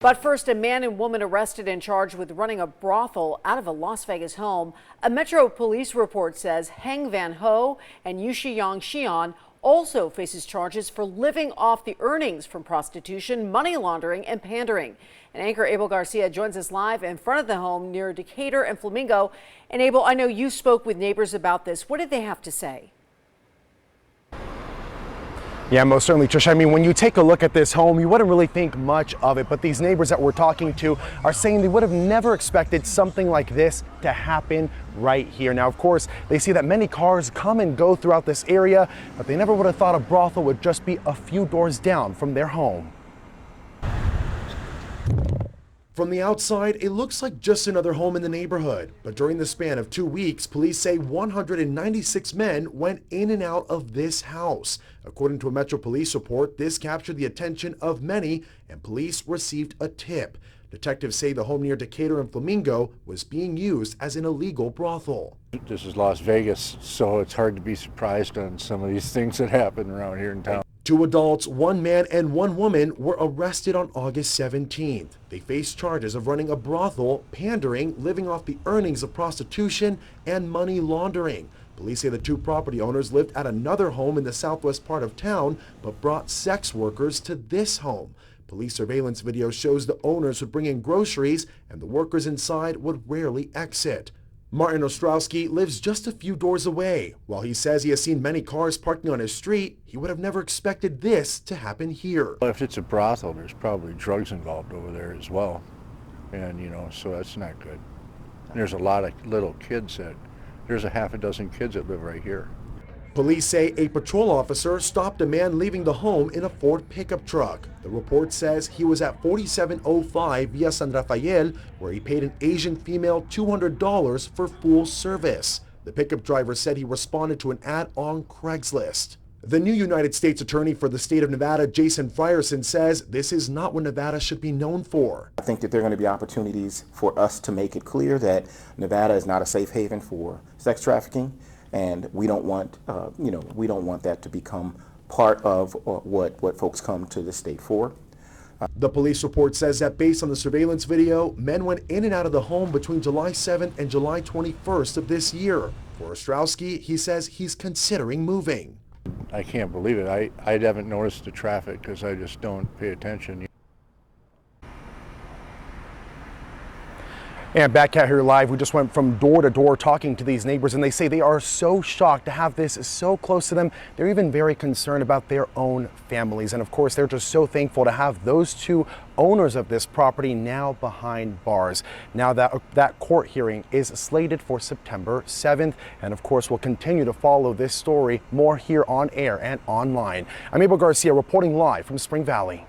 But first, a man and woman arrested and charged with running a brothel out of a Las Vegas home. A Metro police report says Heng Van Ho and Yushiyang Xian also faces charges for living off the earnings from prostitution, money laundering, and pandering. And anchor Abel Garcia joins us live in front of the home near Decatur and Flamingo. And Abel, I know you spoke with neighbors about this. What did they have to say? Yeah, most certainly, Trish. I mean, when you take a look at this home, you wouldn't really think much of it, but these neighbors that we're talking to are saying they would have never expected something like this to happen right here. Now, of course, they see that many cars come and go throughout this area, but they never would have thought a brothel would just be a few doors down from their home. From the outside, it looks like just another home in the neighborhood. But during the span of 2 weeks, police say 196 men went in and out of this house. According to a Metro Police report, this captured the attention of many, and police received a tip. Detectives say the home near Decatur and Flamingo was being used as an illegal brothel. This is Las Vegas, so it's hard to be surprised on some of these things that happen around here in town. 2 adults, 1 man and 1 woman were arrested on August 17th. They face charges of running a brothel, pandering, living off the earnings of prostitution, and money laundering. Police say the 2 property owners lived at another home in the southwest part of town, but brought sex workers to this home. Police surveillance video shows the owners would bring in groceries and the workers inside would rarely exit. Martin Ostrowski lives just a few doors away. While he says he has seen many cars parking on his street, he would have never expected this to happen here. If it's a brothel, there's probably drugs involved over there as well. And, so that's not good. And there's a lot of little kids there's a half a dozen kids that live right here. Police say a patrol officer stopped a man leaving the home in a Ford pickup truck. The report says he was at 4705 Via San Rafael, where he paid an Asian female $200 for full service. The pickup driver said he responded to an ad on Craigslist. The new United States Attorney for the state of Nevada, Jason Frierson, says this is not what Nevada should be known for. I think that there are going to be opportunities for us to make it clear that Nevada is not a safe haven for sex trafficking. And we don't want, we don't want that to become part of what folks come to the state for. The police report says that based on the surveillance video, men went in and out of the home between July 7th and July 21st of this year. For Ostrowski, he says he's considering moving. I can't believe it. I haven't noticed the traffic because I just don't pay attention. And back out here live, we just went from door to door talking to these neighbors, and they say they are so shocked to have this so close to them. They're even very concerned about their own families. And of course, they're just so thankful to have those 2 owners of this property now behind bars. Now that court hearing is slated for September 7th. And of course, we'll continue to follow this story more here on air and online. I'm Abel Garcia reporting live from Spring Valley.